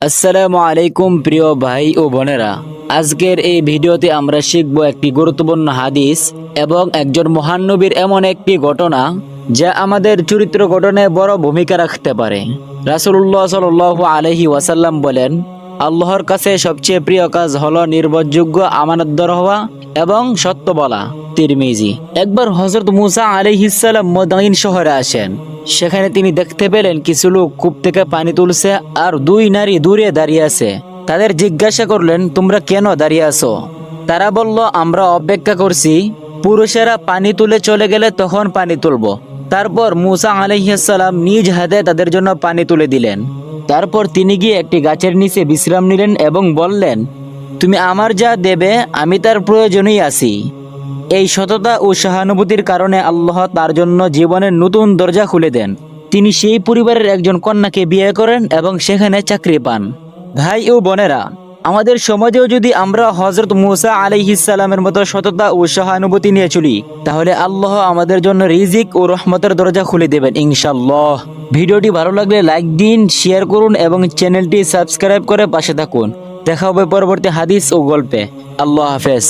আসসালামু আলাইকুম প্রিয় ভাই ও বোনেরা, আজকের এই ভিডিওতে আমরা শিখব একটি গুরুত্বপূর্ণ হাদিস এবং একজন মহান নবীর এমন একটি ঘটনা যা আমাদের চরিত্র গঠনে বড় ভূমিকা রাখতে পারে। রাসূলুল্লাহ সাল্লাল্লাহু আলাইহি ওয়াসাল্লাম বলেন, আল্লাহর কাছে সবচেয়ে প্রিয় কাজ হলো নির্ভরযোগ্য আমানতদার হওয়া এবং সত্য বলা। তিরমিজি। একবার হযরত মুসা আলাইহিস সালাম মদিনা শহরে আসেন। সেখানে তিনি দেখতে পেলেন কিছু লোক কূপ থেকে পানি তুলছে আর দুই নারী দূরে দাঁড়িয়ে আছে। তাদের জিজ্ঞাসা করলেন, তোমরা কেন দাঁড়িয়ে আছো? তারা বলল, আমরা অপেক্ষা করছি, পুরুষেরা পানি তুলে চলে গেলে তখন পানি তুলবো। তারপর মুসা আলাইহিস সালাম নিজ হাতে তাদের জন্য পানি তুলে দিলেন। তারপর তিনি গিয়ে একটি গাছের নিচে বিশ্রাম নিলেন এবং বললেন, তুমি আমার যা দেবে আমি তার প্রয়োজনেই আছি। এই সততা ও সহানুভূতির কারণে আল্লাহ তার জন্য জীবনের নতুন দরজা খুলে দেন। তিনি সেই পরিবারের একজন কন্যাকে বিয়ে করেন এবং সেখানে চাকরি পান। ভাই ও বোনেরা, আমাদের সমাজেও যদি আমরা হযরত মুসা আলাইহিস সালামের মতো সততা ও সহানুভূতি নিয়ে চলি, তাহলে আল্লাহ আমাদের জন্য রিজিক ও রহমতের দরজা খুলে দেবেন ইনশাআল্লাহ। ভিডিওটি ভালো লাগলে লাইক দিন, শেয়ার করুন এবং চ্যানেলটি সাবস্ক্রাইব করে পাশে থাকুন। দেখা হবে পরবর্তী হাদিস ও গল্পে। আল্লাহ হাফেজ।